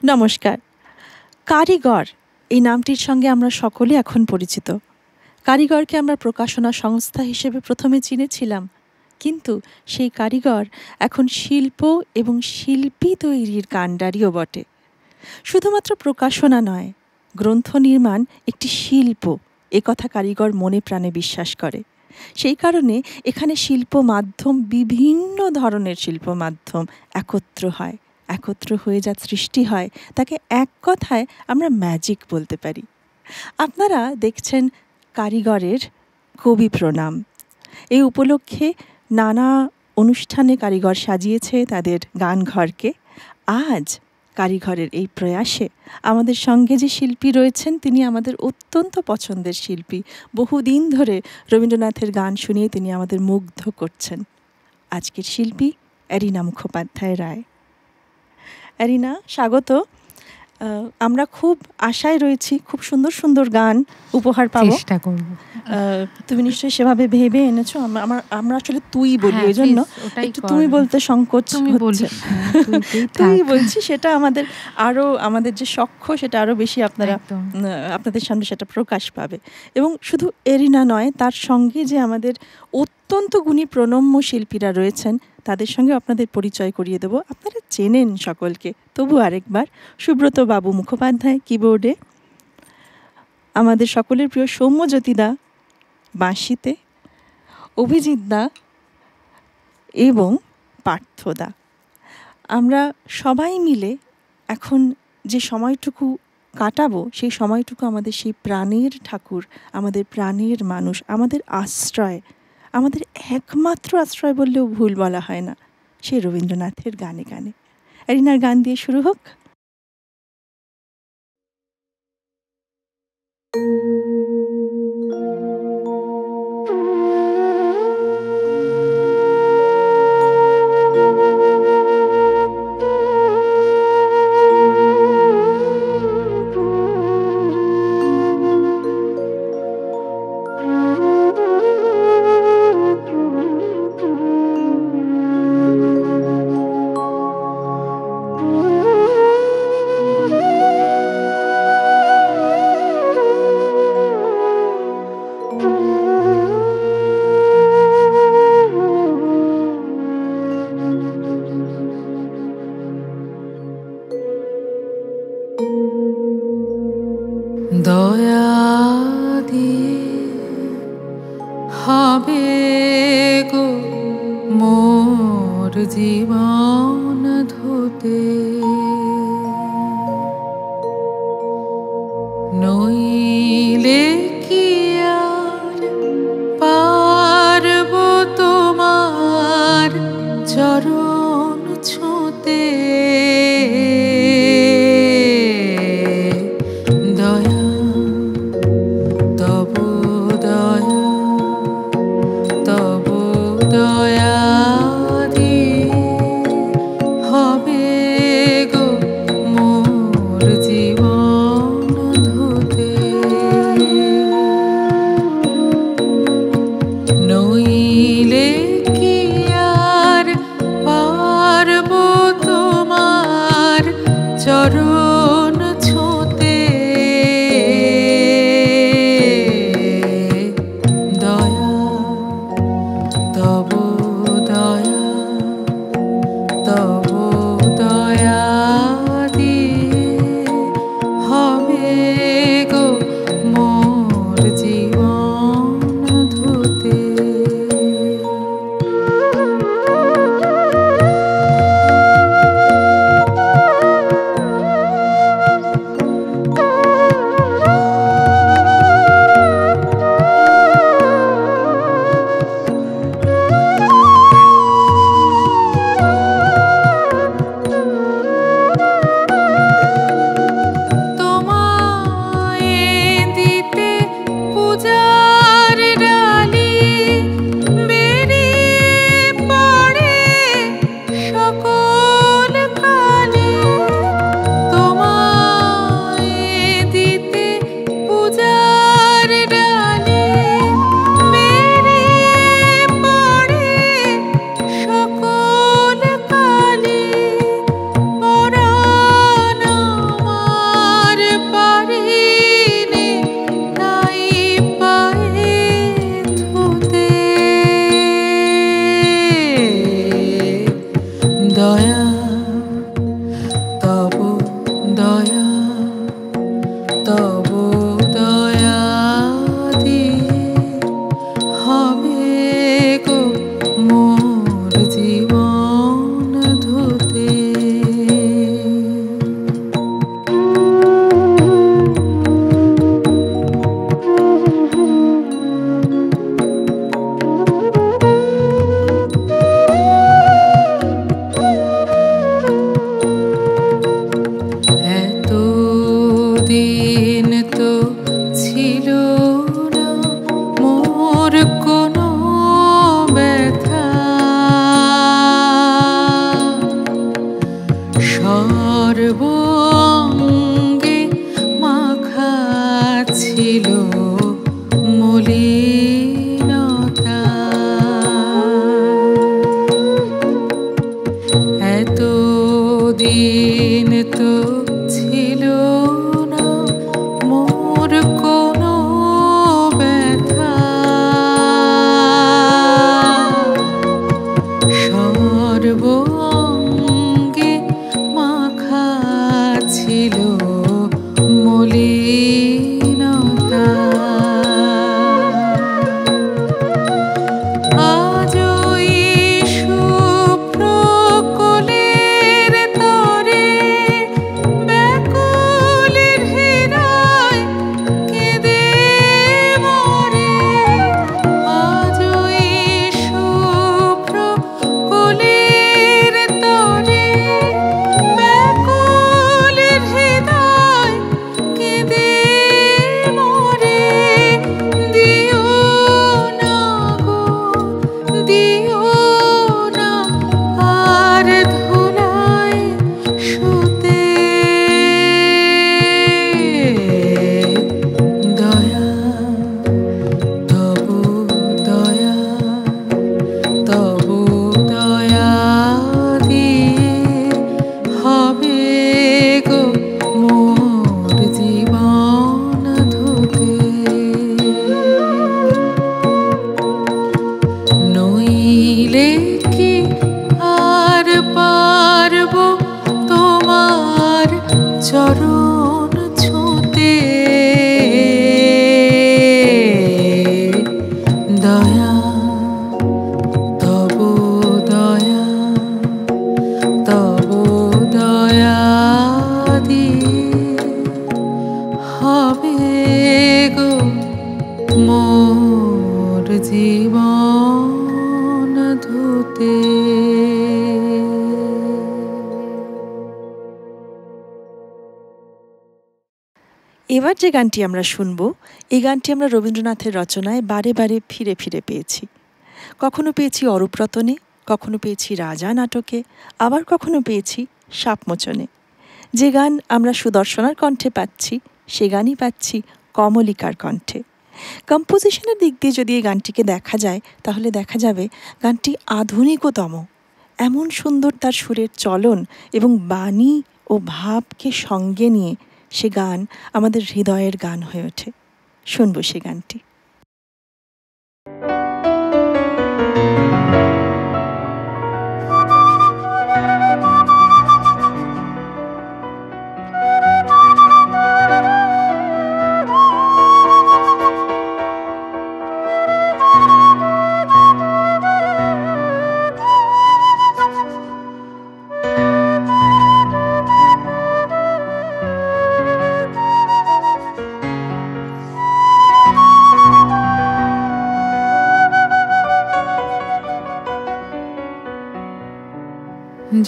নমস্কার। কারিগর এই নামটির সঙ্গে আমরা সকলে এখন পরিচিত। কারিগরকে আমরা প্রকাশনা সংস্থা হিসেবে প্রথমে চিনেছিলাম, কিন্তু সেই কারিগর এখন শিল্প এবং শিল্পী তৈরির কাণ্ডারিও বটে। শুধুমাত্র প্রকাশনা নয়, গ্রন্থ নির্মাণ একটি শিল্প, একথা কারিগর মনে প্রাণে বিশ্বাস করে। সেই কারণে এখানে শিল্প মাধ্যম, বিভিন্ন ধরনের শিল্প মাধ্যম একত্র হয়ে যা সৃষ্টি হয় তাকে এক কথায় আমরা ম্যাজিক বলতে পারি। আপনারা দেখছেন কারিগরের কবি প্রণাম। এই উপলক্ষে নানা অনুষ্ঠানে কারিগর সাজিয়েছে তাদের গানঘরকে। আজ কারিগরের এই প্রয়াসে আমাদের সঙ্গে যে শিল্পী রয়েছেন, তিনি আমাদের অত্যন্ত পছন্দের শিল্পী। বহুদিন ধরে রবীন্দ্রনাথের গান শুনিয়ে তিনি আমাদের মুগ্ধ করছেন। আজকের শিল্পী অ্যারিনা মুখোপাধ্যায় রায়। অ্যারিনা, স্বাগত। আমরা খুব আশায় রয়েছি, খুব সুন্দর সুন্দর গান উপহার পাবো। চেষ্টা করব। তুমি নিশ্চয়ই সেভাবে ভেবে এনেছো। আমরা আসলে তুই বলি, ওই জন্য একটু তুমি বলতে সংকোচ হচ্ছে। তুই বলছি, সেটা আমাদের যে সখ্য সেটা আরো বেশি আপনাদের সামনে সেটা প্রকাশ পাবে। এবং শুধু এরিনা নয়, তার সঙ্গে যে আমাদের অত্যন্ত গুণী প্রণম্য শিল্পীরা রয়েছেন তাদের সঙ্গে আপনাদের পরিচয় করিয়ে দেব। আপনারা চেনেন সকলকে, তবু আরেকবার। সুব্রত বাবু মুখোপাধ্যায় কিবোর্ডে, আমাদের সকলের প্রিয় সৌম্যজ্যোতি দা বাঁশিতে, অভিজিৎ দা এবং পার্থদা। আমরা সবাই মিলে এখন যে সময়টুকু কাটাবো, সেই সময়টুকু আমাদের সেই প্রাণের ঠাকুর, আমাদের প্রাণের মানুষ, আমাদের আশ্রয়, আমাদের একমাত্র আশ্রয় বললেও ভুল বলা হয় না, সেই রবীন্দ্রনাথের গানে গানে। অ্যারিনার গান দিয়ে শুরু হোক। দয়া দিয়ে হবে গো মোর জীবন ধুতে, নইলে কি আর পারব তোমার চরণ ছুঁতে। দয়া তব দয়া তব দয়া দিয়ে হবে গো মোর জীবন ধুতে। দিন তো ছিল না মোর কোনো ব্যথা, সর্বাঙ্গে মাখা ছিল মলিনতা। এত দিন তো ছিল না মোর কোনো ব্যথা, সর্বাঙ্গে মাখা ছিল মলিনতা। আজ ওই শুভ্র কোলের তরে ব্যাকুলের হৃদয় কেঁদে মরে। আজ ওই শুভ্র কোলের তরে ব্যাকুলের হৃদয় কেঁদে মরে। দিও না গো দিও না আর ধুলায় শুতে। দয়া তব দয়া তব দয়া দিয়ে হবে গো মোর জীবন ধুতে। নইলে কি আর পারব তোমার চরণ ছুঁতে। দয়া তব দয়া তব দয়া দিয়ে হবে গো মোর জীবন ধুতে। এবার যে গানটি আমরা শুনব, এই গানটি আমরা রবীন্দ্রনাথের রচনায় বারে বারে ফিরে ফিরে পেয়েছি। কখনো পেয়েছি অরূপরতনে, কখনো পেয়েছি রাজা নাটকে, আবার কখনো পেয়েছি সাপমোচনে। যে গান আমরা সুদর্শনার কণ্ঠে পাচ্ছি, সে গানই পাচ্ছি কমলিকার কণ্ঠে। কম্পোজিশনের দিক দিয়ে যদি এই গানটিকে দেখা যায়, তাহলে দেখা যাবে গানটি আধুনিকতম। এমন সুন্দর তার সুরের চলন এবং বাণী ও ভাবকে সঙ্গে নিয়ে সে গান আমাদের হৃদয়ের গান হয়ে ওঠে। শুনবো সে গানটি।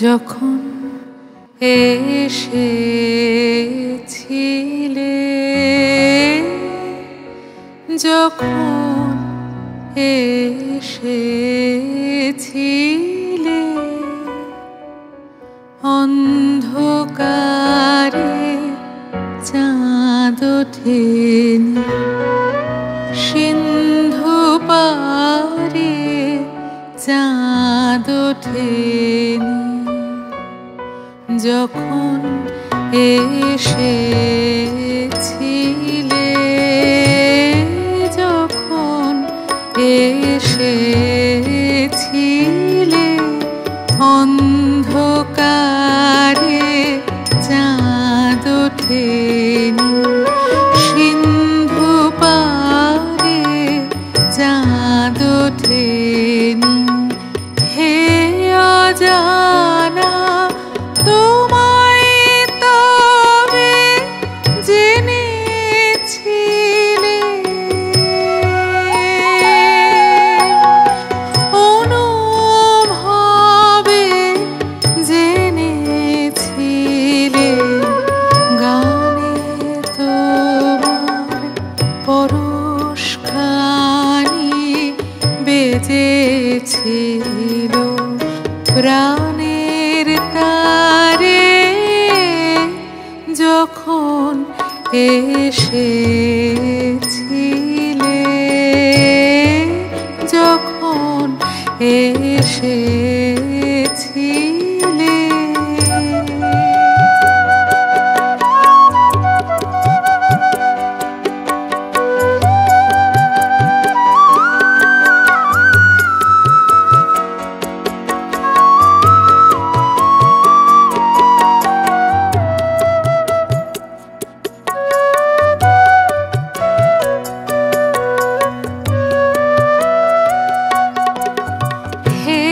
যখন এসেছিলে, যখন এসেছিলে, অন্ধকারে চাঁদ ওঠেনি, সিন্ধু পারে চাঁদ ওঠেনি। যখন এসেছিলে, যখন এসেছিলে, অন্ধকারে চাঁদ ওঠেনি, সিন্ধু পারে চাঁদ ওঠেনি। হে অজানা তোমায় তবে জেনেছিলে, অনুভবে জেনেছিলে, গানে তোমার পরশখানি বেজেছিল প্রাণের তারে, যখন এসেছিলে, যখন এসেছিলে। হে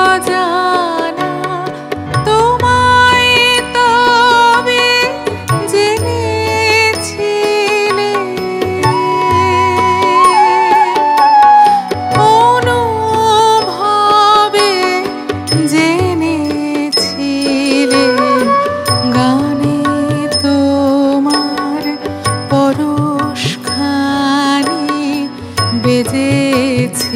অজানা তোমায় তবে জেনেছিলে, অনুভবে জেনেছিলে, গানে তোমার পরশখানি বেজেছিল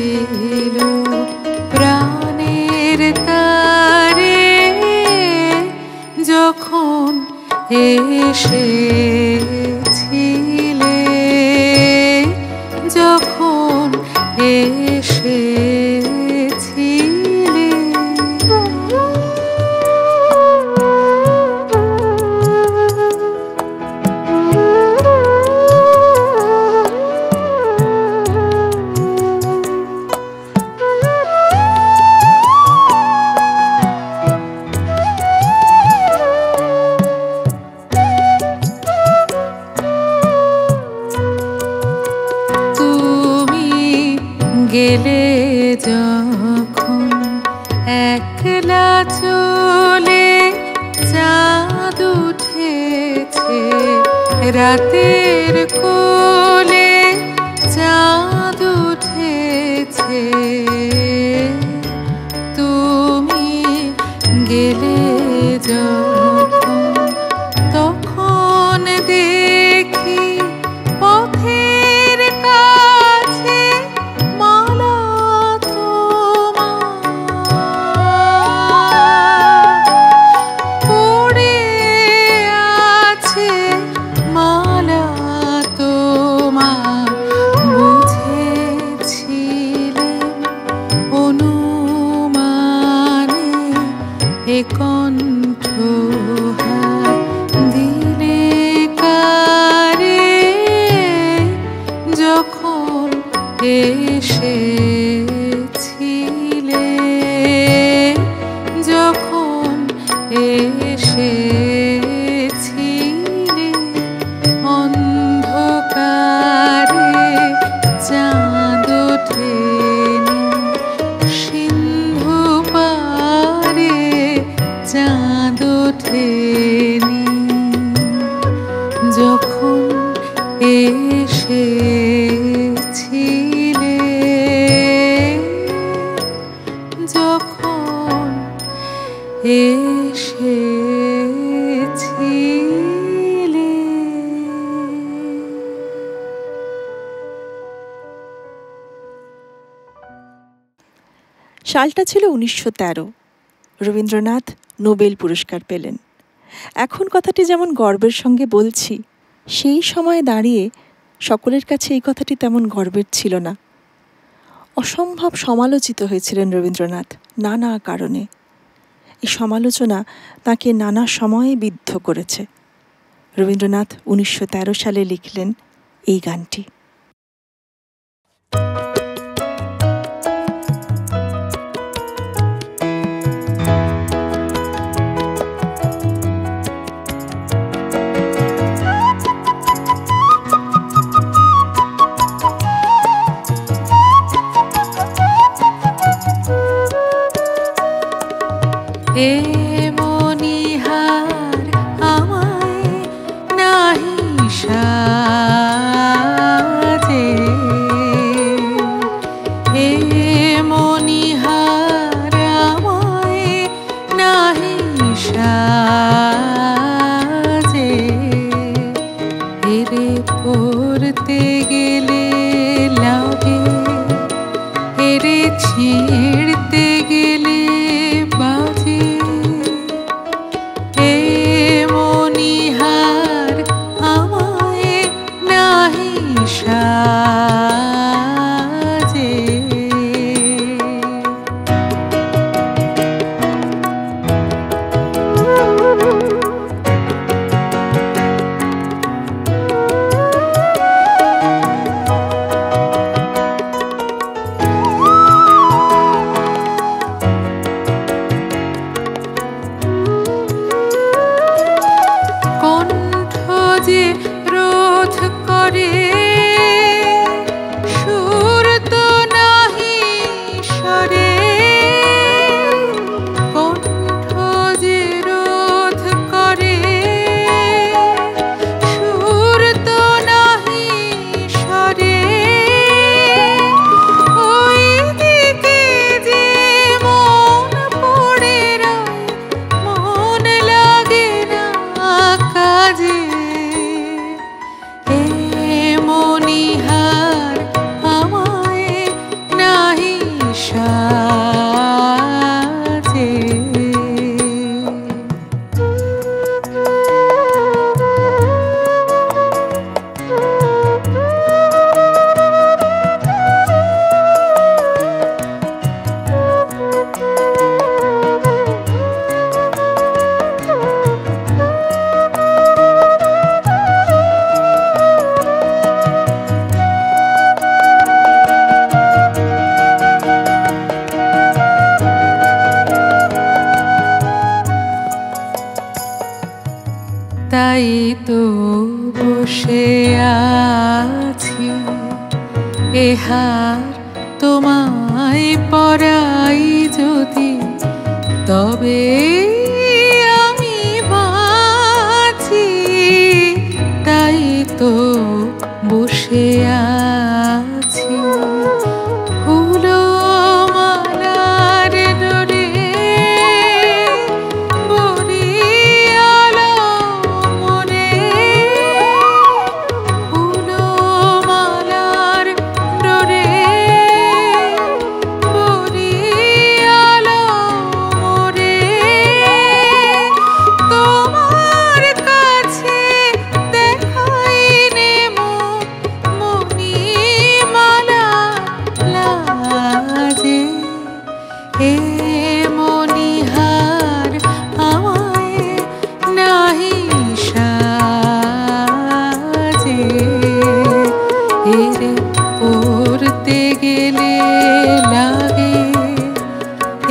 প্রাণের তারে, যখন এসেছিলে, যখন এসেছিলে। তুমি গেলে যখন একলা চলে, চাঁদ উঠেছে রাতের কোলে, চাঁদ উঠেছে। তুমি গেলে যখন, তখন দেখি পথের কাছে মালা তোমার পড়ে আছে, মালা তোমার। বুঝেছিলেন অনুমানে এ কণ্ঠহার দিলে কারে, যখন এসেছিলে, যখন এসেছিলে। অন্ধকারে চাঁদ ওঠেনি, সিন্ধু পারে চাঁদ ওঠেনি, যখন এসেছিলে, যখন এসেছিলে। সালটা ছিল 1913। রবীন্দ্রনাথ নোবেল পুরস্কার পেলেন। এখন কথাটি যেমন গর্বের সঙ্গে বলছি, সেই সময় দাঁড়িয়ে সকলের কাছে এই কথাটি তেমন গর্বের ছিল না। অসম্ভব সমালোচিত হয়েছিলেন রবীন্দ্রনাথ নানা কারণে। এই সমালোচনা তাকে নানা সময়ে বিদ্ধ করেছে। রবীন্দ্রনাথ 1913 সালে লিখলেন এই গানটি। মনিহার আমায় নাহি সাজে, হে মনিহার আমায় নাহি সাজে, এরে পড়তে গেলে লাগে, এরে ছিঁড়তে গেলে বাজে, হে মনিহার আমায় নাহি সাজে। কণ্ঠ যে রোধ করে সুর তো নাহি সরে, কণ্ঠ যে রোধ করে সুর তো নাহি সরে, ওই দিকে যে মন পড়ে রয় মন লাগে না কাজে, হে মনিহার আমায় নাহি সাজে। তাই তো বসে আছি, এহার তোমায় পরাই যদি, তবে আমি বাঁচি। তাই তো বসে আছি, ফুলো মালার ডোরে বরিয়ালো মোরে, ফুলো মালার ডোরে বরিয়ালো মোরে, তোমার কাছে দেখাই নেমো মণিমালা লাজে, হে মনিহার আমায় নাহি সাজে, এরে পড়তে গেলে লাগে,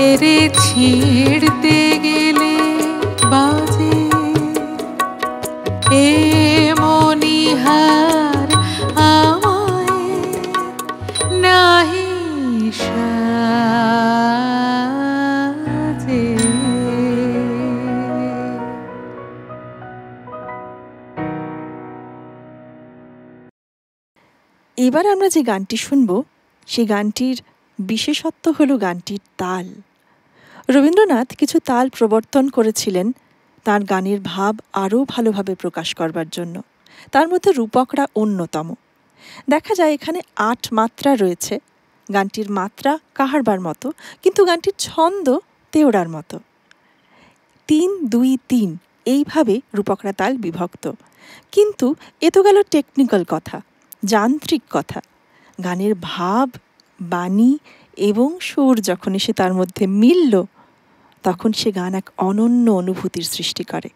এরে ছিঁড়তে গেলে বাজে, হে মনিহার আমায় নাহি সাজে। এবার আমরা যে গানটি শুনব সেই গানটির বিশেষত্ব হলো গানটির তাল। রবীন্দ্রনাথ কিছু তাল প্রবর্তন করেছিলেন তার গানের ভাব আরও ভালোভাবে প্রকাশ করবার জন্য, তার মধ্যে রূপকরা অন্যতম। দেখা যায় এখানে ৮ মাত্রা রয়েছে, গানটির মাত্রা কাহারবার মতো, কিন্তু গানটির ছন্দ তেওড়ার মতো। ৩-২-৩ এইভাবে রূপকরা তাল বিভক্ত। কিন্তু এ তো গেল টেকনিক্যাল কথা, যান্ত্রিক কথা। গানের ভাব, বাণী এবং সুর যখন এসে তার মধ্যে মিলল, তখন সে গান এক অনন্য অনুভূতির সৃষ্টি করে।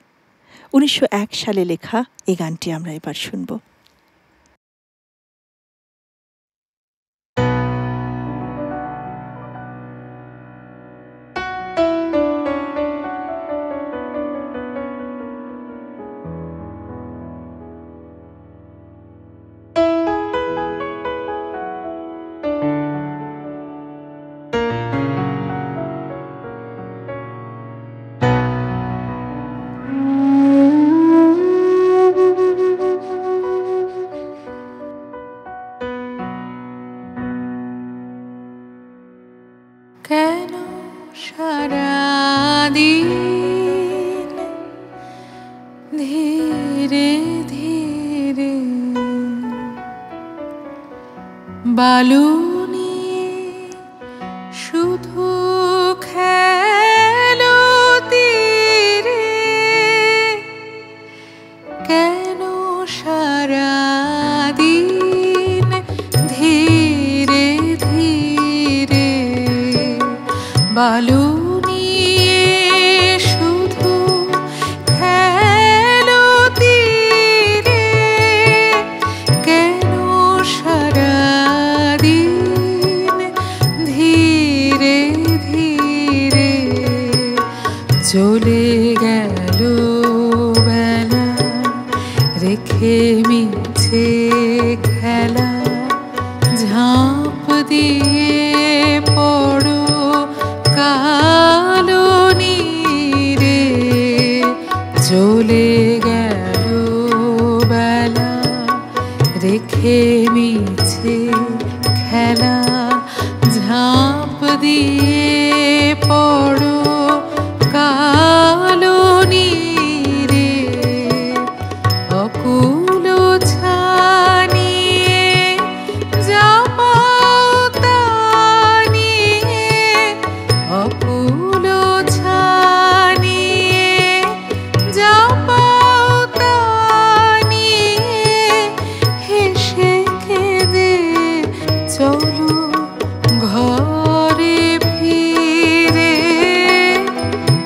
১৯০১ সালে লেখা এই গানটি আমরা এবার শুনব। বালু নিয়ে শুধু খেলো তীরে, কেন সারাদিন ধীরে ধীরে বালু নিয়ে শুধু খেলো তীরে, কেন সারাদিন ধীরে ধীরে চলে গেল বেলা, রেখে মিছে খেলা, ঝাঁপ দিয়ে পড়ো কালো নীরে। চলে গেল বেলা, রেখে মিছে খেলা, ঝাঁপ দিয়ে পড়ো কালো নীরে। অকুল ছানিয়ে যা পাও তা নিয়ে, অকুল ছানিয়ে যা পাও তা নিয়ে, হেসে কেঁদে চলো ঘরে ফিরে।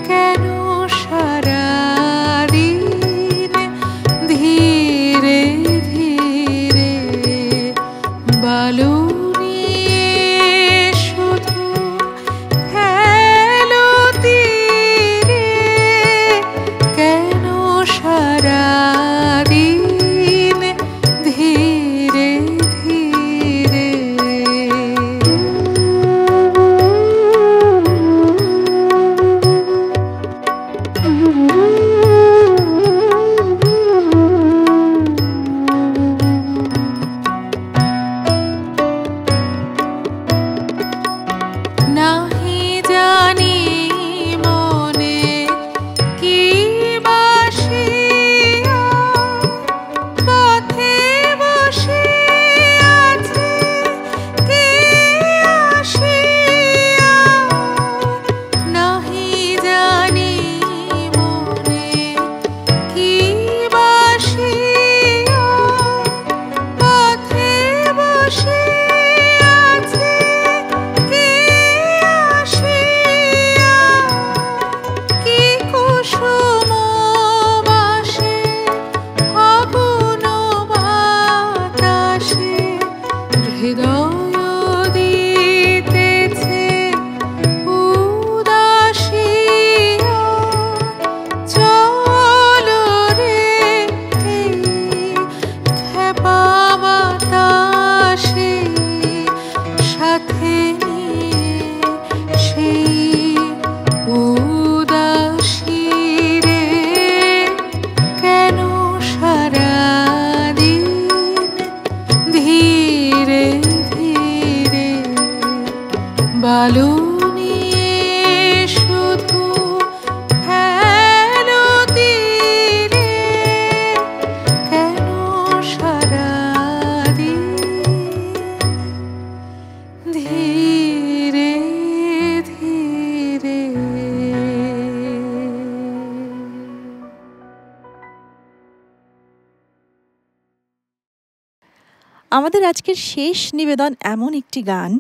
কেন সারাদিন ধীরে ধীরে বালু নিয়ে শুধু খেলো তীরে, কেন সারাদিন ধীরে ধীরে। নাহি জানি মনে কি বাসিয়া, পথে বসে আছে কে আসিয়া। নাহি জানি মনে কি বাসিয়া, পথে বসে আছে কে আসিয়া। কি কুসুম বাসে ফাগুন বাতাসে, হৃদয় দিতেছে উদাসিয়া। চলো রে এই খেপা বাতাসে, সাথে নিয়ে সেই উদাসী রে। কেন সারাদিন ধীরে ধীরে বালু নিয়ে শুধু খেলো তীরে, কেন সারাদিন ধীরে ধীরে। আমাদের আজকের শেষ নিবেদন এমন একটি গান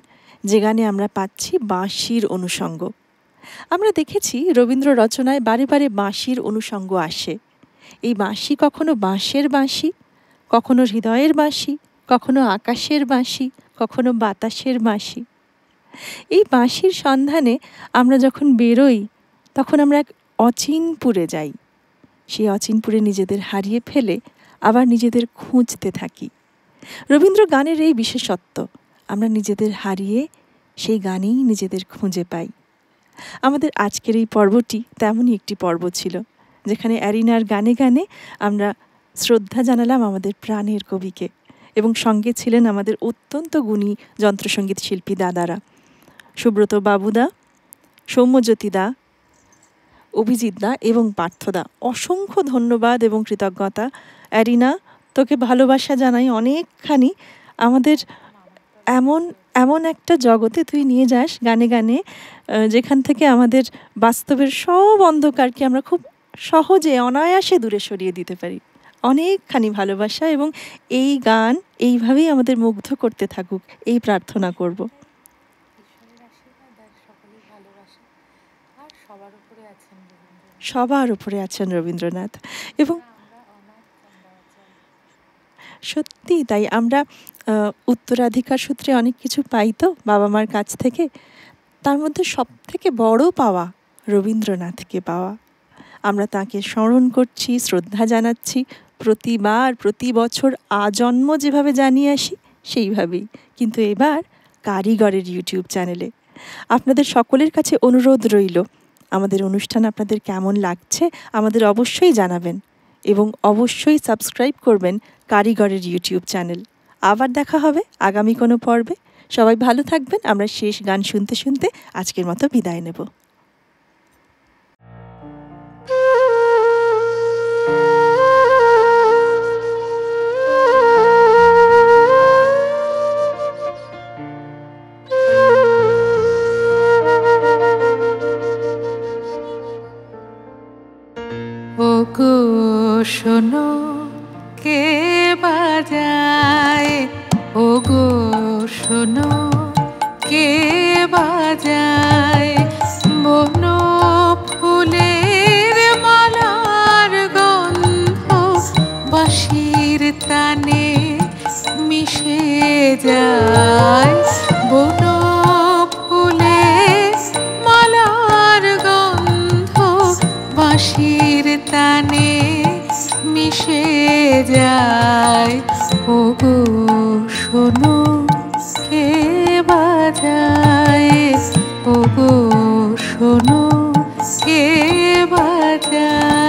যে গানে আমরা পাচ্ছি বাঁশির অনুষঙ্গ। আমরা দেখেছি রবীন্দ্র রচনায় বারে বারে বাঁশির অনুষঙ্গ আসে। এই বাঁশি কখনো বাঁশের বাঁশি, কখনো হৃদয়ের বাঁশি, কখনো আকাশের বাঁশি, কখনো বাতাসের বাঁশি। এই বাঁশির সন্ধানে আমরা যখন বেরোই তখন আমরা এক অচিনপুরে যাই। সেই অচিনপুরে নিজেদের হারিয়ে ফেলে আবার নিজেদের খুঁজতে থাকি। রবীন্দ্র গানের এই বিশেষত্ব, আমরা নিজেদের হারিয়ে সেই গানেই নিজেদের খুঁজে পাই। আমাদের আজকের এই পর্বটি তেমনই একটি পর্ব ছিল, যেখানে অ্যারিনার গানে গানে আমরা শ্রদ্ধা জানালাম আমাদের প্রাণের কবিকে, এবং সঙ্গে ছিলেন আমাদের অত্যন্ত গুণী যন্ত্রসঙ্গীত শিল্পী দাদারা, সুব্রত বাবুদা, সৌম্যজ্যোতি দা, অভিজিৎ দা এবং পার্থদা। অসংখ্য ধন্যবাদ এবং কৃতজ্ঞতা। অ্যারিনা, তোকে ভালোবাসা জানাই অনেকখানি। আমাদের এমন এমন একটা জগতে তুই নিয়ে যাস গানে গানে, যেখান থেকে আমাদের বাস্তবের সব অন্ধকারকে আমরা খুব সহজে অনায়াসে দূরে সরিয়ে দিতে পারি। অনেকখানি ভালোবাসা, এবং এই গান এইভাবেই আমাদের মুগ্ধ করতে থাকুক, এই প্রার্থনা করব। সবার উপরে আছেন রবীন্দ্রনাথ। এবং সত্যি তাই, আমরা উত্তরাধিকার সূত্রে অনেক কিছু পাই তো বাবা মার কাছ থেকে, তার মধ্যে সবথেকে বড় পাওয়া রবীন্দ্রনাথকে পাওয়া। আমরা তাকে স্মরণ করছি, শ্রদ্ধা জানাচ্ছি প্রতিবার, প্রতি বছর আজন্ম যেভাবে জানিয়ে আসি সেইভাবেই, কিন্তু এবার কারিগরের ইউটিউব চ্যানেলে। আপনাদের সকলের কাছে অনুরোধ রইল, আমাদের অনুষ্ঠান আপনাদের কেমন লাগছে আমাদের অবশ্যই জানাবেন, এবং অবশ্যই সাবস্ক্রাইব করবেন কারিগরের ইউটিউব চ্যানেল। আবার দেখা হবে আগামী কোনো পর্বে। সবাই ভালো থাকবেন। আমরা শেষ গান শুনতে শুনতে আজকের মতো বিদায় নেব। ওগো শোনো কে বাজায়, ওগো শোনো কে বাজায়, বন ফুলের মালার গন্ধ বাঁশির তানে মিশে যায়, বন ফুলের মালার গন্ধ বাঁশির তানে মিশে যায়, ওগো শোনো কে বাজায়, ওগো শোনো কে বাজায়।